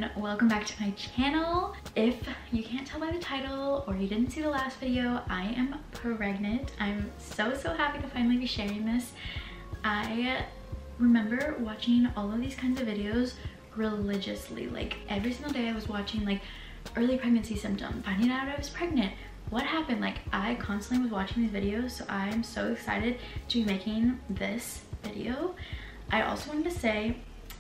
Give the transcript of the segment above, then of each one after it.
everyone, welcome back to my channel. If you can't tell by the title or you didn't see the last video, I am pregnant. I'm so happy to finally be sharing this. I remember watching all of these kinds of videos religiously. Like every single day I was watching like early pregnancy symptoms, finding out I was pregnant, what happened. Like I constantly was watching these videos, so I'm so excited to be making this video. I also wanted to say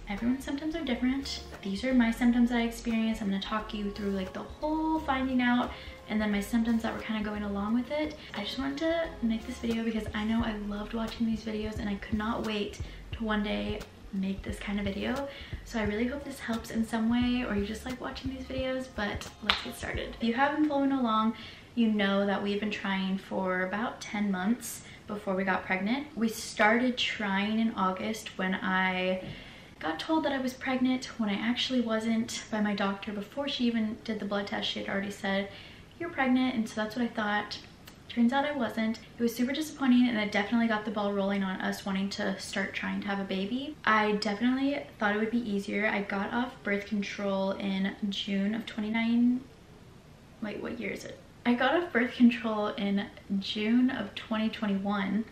everyone's symptoms are different. These are my symptoms that I experienced. I'm going to talk you through like the whole finding out and then my symptoms that were kind of going along with it. I just wanted to make this video because I know I loved watching these videos and I could not wait to one day make this kind of video. So I really hope this helps in some way, or you just like watching these videos. But let's get started. If you have been following along, you know that we've been trying for about 10 months before we got pregnant. We started trying in August when I got told that I was pregnant when I actually wasn't by my doctor. Before she even did the blood test, she had already said, "You're pregnant," and so that's what I thought. Turns out I wasn't. It was super disappointing, and it definitely got the ball rolling on us wanting to start trying to have a baby. I definitely thought it would be easier. I got off birth control in June of 29. Wait, what year is it? I got off birth control in June of 2021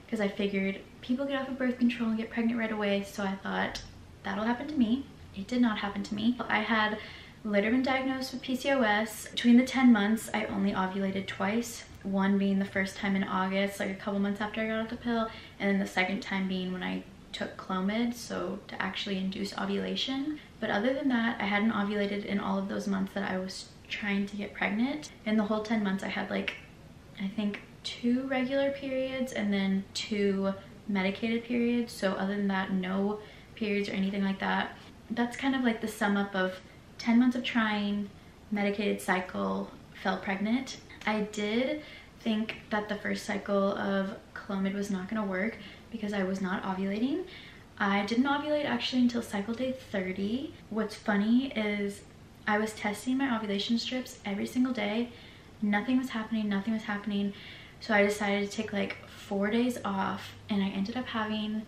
because I figured people get off of birth control and get pregnant right away, so I thought that'll happen to me. It did not happen to me. I had later been diagnosed with PCOS. Between the 10 months, I only ovulated twice. One being the first time in August, like a couple months after I got off the pill, and then the second time being when I took clomid, so to actually induce ovulation. But other than that, I hadn't ovulated in all of those months that I was trying to get pregnant. In the whole 10 months, I had like, I think 2 regular periods and then 2 medicated periods. So other than that, no periods or anything like that. That's kind of like the sum up of 10 months of trying, medicated cycle, fell pregnant. I did think that the first cycle of clomid was not going to work because I was not ovulating. I didn't ovulate actually until cycle day 30. What's funny is I was testing my ovulation strips every single day. Nothing was happening. So I decided to take like 4 days off, and I ended up having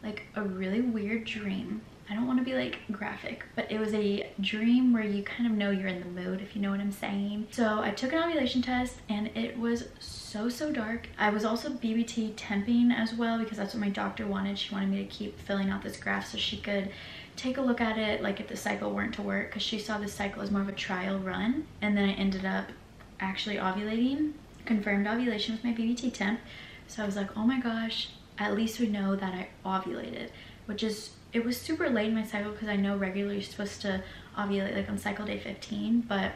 like a really weird dream. I don't want to be like graphic, but it was a dream where you kind of know you're in the mood, if you know what I'm saying. So I took an ovulation test and it was so dark. I was also BBT temping as well because that's what my doctor wanted. She wanted me to keep filling out this graph so she could take a look at it, like if the cycle weren't to work, because she saw this cycle as more of a trial run. And then I ended up actually ovulating, confirmed ovulation with my BBT temp. So I was like, oh my gosh, at least we know that I ovulated, which is, it was super late in my cycle because I know regularly you're supposed to ovulate like on cycle day 15, but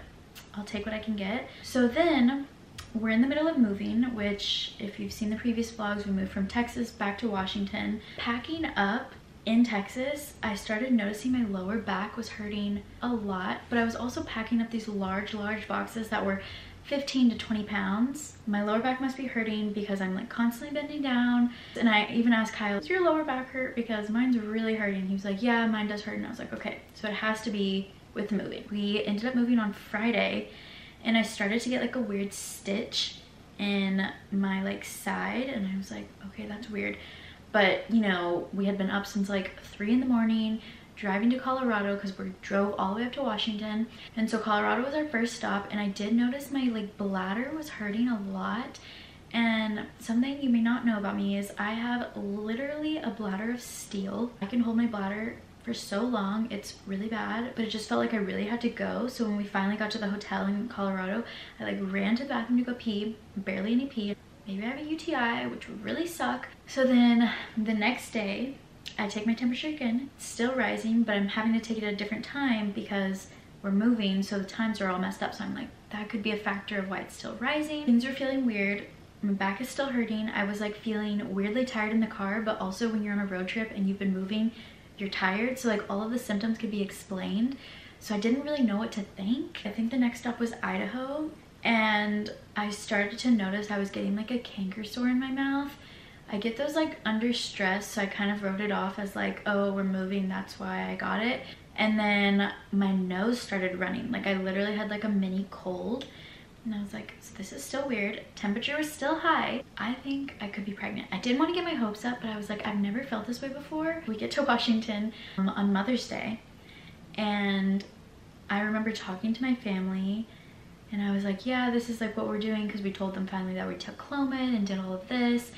I'll take what I can get. So then we're in the middle of moving, which if you've seen the previous vlogs, we moved from Texas back to Washington. Packing up in Texas, I started noticing my lower back was hurting a lot, but I was also packing up these large boxes that were 15 to 20 pounds. My lower back must be hurting because I'm like constantly bending down. And I even asked Kyle, does your lower back hurt? Because mine's really hurting. He was like, yeah, mine does hurt. And I was like, okay, so it has to be with moving. We ended up moving on Friday, and I started to get like a weird stitch in my like side, and I was like, okay, that's weird. But you know, we had been up since like 3 in the morning, driving to Colorado because we drove all the way up to Washington. And so Colorado was our first stop, and I did notice my like bladder was hurting a lot. And something you may not know about me is I have literally a bladder of steel. I can hold my bladder for so long, it's really bad, but it just felt like I really had to go. So when we finally got to the hotel in Colorado, I like ran to the bathroom to go pee, barely any pee. Maybe I have a UTI, which would really suck. So then the next day, I take my temperature again. It's still rising, but I'm having to take it at a different time because we're moving, so the times are all messed up. So I'm like, that could be a factor of why it's still rising. Things are feeling weird. My back is still hurting. I was like feeling weirdly tired in the car, but also when you're on a road trip and you've been moving, you're tired. So like all of the symptoms could be explained. So I didn't really know what to think. I think the next stop was Idaho, and I started to notice I was getting like a canker sore in my mouth. I get those like under stress, so I kind of wrote it off as like, oh, we're moving, that's why I got it. And then my nose started running. Like I literally had like a mini cold, and I was like, so this is still weird. Temperature was still high. I think I could be pregnant. I didn't want to get my hopes up, but I was like, I've never felt this way before. We get to Washington on Mother's Day, and I remember talking to my family and I was like, yeah, this is like what we're doing, because we told them finally that we took clomid and did all of this.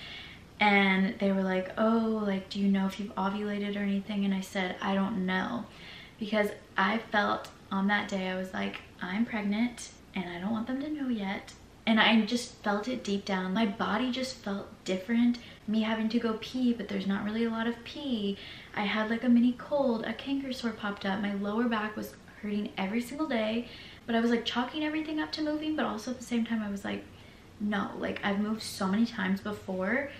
And they were like, oh, like, do you know if you've ovulated or anything? And I said, I don't know, because I felt on that day, I was like, I'm pregnant and I don't want them to know yet. And I just felt it deep down. My body just felt different. Me having to go pee, but there's not really a lot of pee. I had like a mini cold, a canker sore popped up. My lower back was hurting every single day, but I was like chalking everything up to moving, but also at the same time I was like, no, like I've moved so many times before.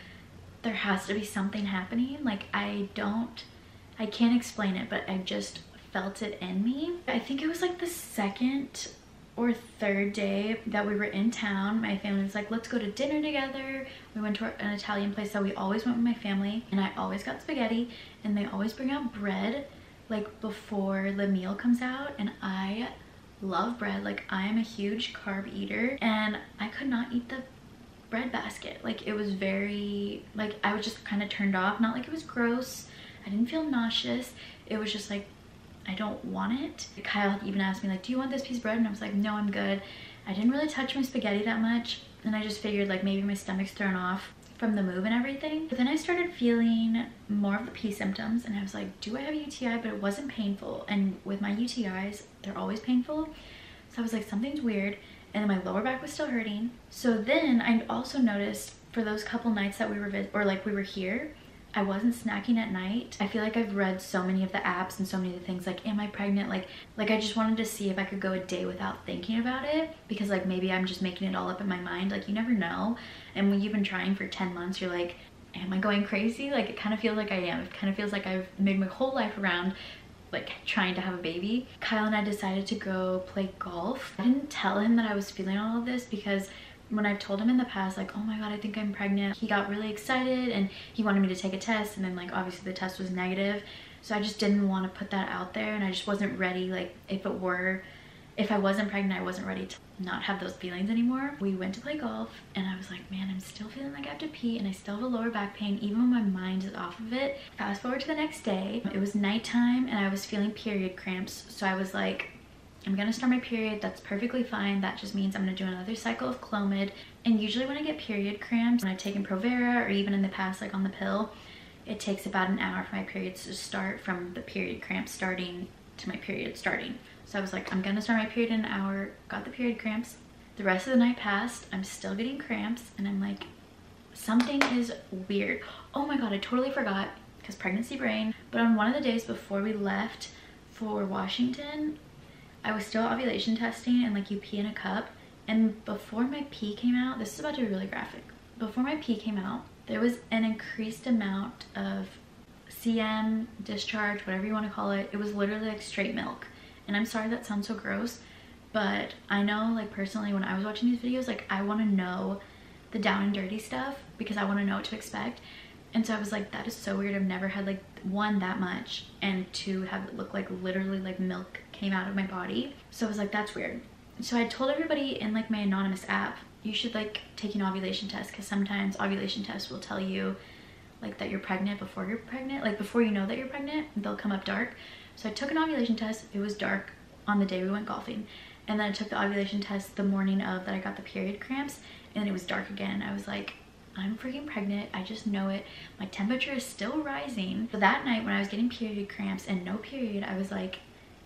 There has to be something happening. Like I can't explain it, but I just felt it in me. I think it was like the second or third day that we were in town. My family was like, let's go to dinner together. We went to an Italian place that we always went with my family, and I always got spaghetti, and they always bring out bread like before the meal comes out, and I love bread. Like I am a huge carb eater, and I could not eat the bread basket. Like it was very, like I was just kind of turned off. Not like it was gross, I didn't feel nauseous, it was just like I don't want it. Kyle even asked me like, do you want this piece of bread? And I was like, no, I'm good. I didn't really touch my spaghetti that much, and I just figured like maybe my stomach's thrown off from the move and everything. But then I started feeling more of the pee symptoms, and I was like, do I have a UTI? But it wasn't painful, and with my UTIs, they're always painful. So I was like, something's weird. And then my lower back was still hurting. So then I also noticed for those couple nights that we were here, I wasn't snacking at night. I feel like I've read so many of the apps and so many of the things like, am I pregnant? Like I just wanted to see if I could go a day without thinking about it, because like maybe I'm just making it all up in my mind. Like you never know. And when you've been trying for 10 months, you're like, am I going crazy? Like it kind of feels like I am. It kind of feels like I've made my whole life around like trying to have a baby. Kyle and I decided to go play golf. I didn't tell him that I was feeling all of this, because when I've told him in the past like, oh my god, I think I'm pregnant, he got really excited and he wanted me to take a test, and then like obviously the test was negative. So I just didn't want to put that out there, and I just wasn't ready. Like if I wasn't pregnant, I wasn't ready to not have those feelings anymore. We went to play golf, and I was like, man, I'm still feeling like I have to pee, and I still have a lower back pain even when my mind is off of it. Fast forward to the next day, it was nighttime and I was feeling period cramps. So I was like, I'm gonna start my period, that's perfectly fine. That just means I'm gonna do another cycle of clomid. And usually when I get period cramps, when I've taken Provera or even in the past like on the pill, it takes about an hour for my periods to start, from the period cramps starting to my period starting. So I was like, I'm gonna start my period in an hour, got the period cramps. The rest of the night passed, I'm still getting cramps, and I'm like, something is weird. Oh my god, I totally forgot, because pregnancy brain. But on one of the days before we left for Washington, I was still ovulation testing, and like you pee in a cup, and before my pee came out, this is about to be really graphic, before my pee came out, there was an increased amount of CM, discharge, whatever you want to call it. It was literally like straight milk. And I'm sorry that sounds so gross, but I know like personally when I was watching these videos, like I want to know the down and dirty stuff, because I want to know what to expect. And so I was like, that is so weird. I've never had like, one, that much, and two, have it look like literally like milk came out of my body. So I was like, that's weird. So I told everybody in like my anonymous app, you should like take an ovulation test, because sometimes ovulation tests will tell you like that you're pregnant before you're pregnant, like before you know that you're pregnant, they'll come up dark. So I took an ovulation test, it was dark on the day we went golfing. And then I took the ovulation test the morning of that I got the period cramps, and then it was dark again. I was like, I'm freaking pregnant, I just know it. My temperature is still rising. So that night when I was getting period cramps and no period, I was like,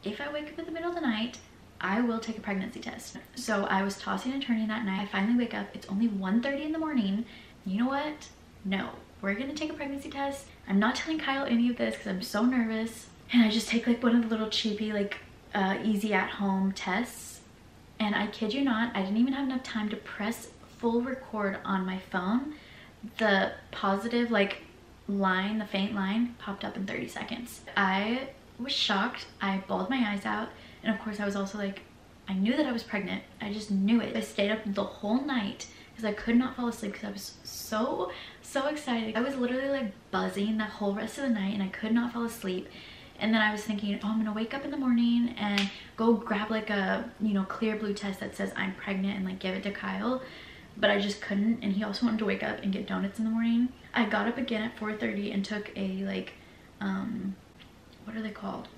if I wake up in the middle of the night, I will take a pregnancy test. So I was tossing and turning that night. I finally wake up, it's only 1:30 in the morning. You know what? No, we're gonna take a pregnancy test. I'm not telling Kyle any of this because I'm so nervous. And I just take like one of the little cheapy, like easy at home tests. And I kid you not, I didn't even have enough time to press full record on my phone. The positive like line, the faint line, popped up in 30 seconds. I was shocked. I bawled my eyes out. And of course I was also like, I knew that I was pregnant. I just knew it. I stayed up the whole night because I could not fall asleep because I was so excited. I was literally like buzzing the whole rest of the night and I could not fall asleep. And then I was thinking, oh, I'm gonna wake up in the morning and go grab like a, you know, clear blue test that says I'm pregnant and like give it to Kyle. But I just couldn't, and he also wanted to wake up and get donuts in the morning. I got up again at 4:30 and took a like, what are they called?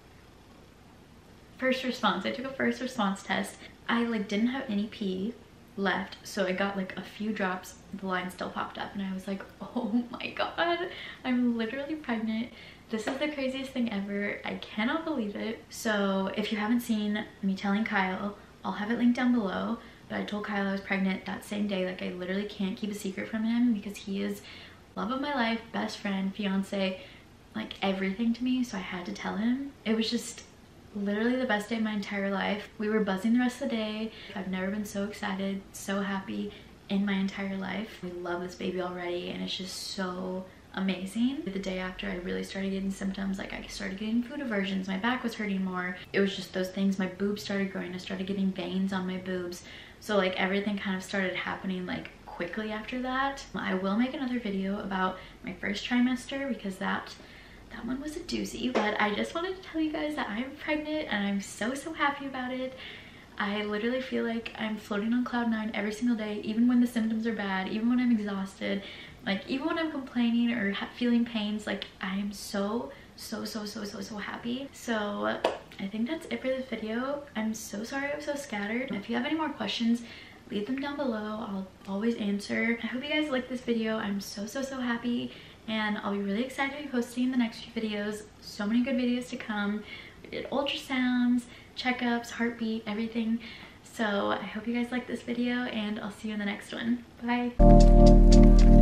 first response. I took a first response test. I like didn't have any pee left, so I got like a few drops. The line still popped up and I was like, oh my god, I'm literally pregnant. This is the craziest thing ever. I cannot believe it. So if you haven't seen me telling Kyle, I'll have it linked down below, but I told Kyle I was pregnant that same day. Like, I literally can't keep a secret from him because he is love of my life, best friend, fiance, like everything to me, so I had to tell him. It was just literally the best day of my entire life. We were buzzing the rest of the day. I've never been so excited, so happy in my entire life. We love this baby already and it's just so amazing. The day after, I really started getting symptoms. Like, I started getting food aversions, my back was hurting more. It was just those things. My boobs started growing. I started getting veins on my boobs. So like everything kind of started happening like quickly after that. I will make another video about my first trimester because that one was a doozy, but I just wanted to tell you guys that I'm pregnant and I'm so happy about it. I literally feel like I'm floating on cloud 9 every single day, even when the symptoms are bad, even when I'm exhausted, like even when I'm complaining or feeling pains. Like, I am so happy. So I think that's it for this video. I'm so sorry I was so scattered. If you have any more questions, leave them down below. I'll always answer. I hope you guys like this video. I'm so happy, and I'll be really excited to be posting the next few videos. So many good videos to come. We did ultrasounds, checkups, heartbeat, everything. So I hope you guys like this video, and I'll see you in the next one. Bye.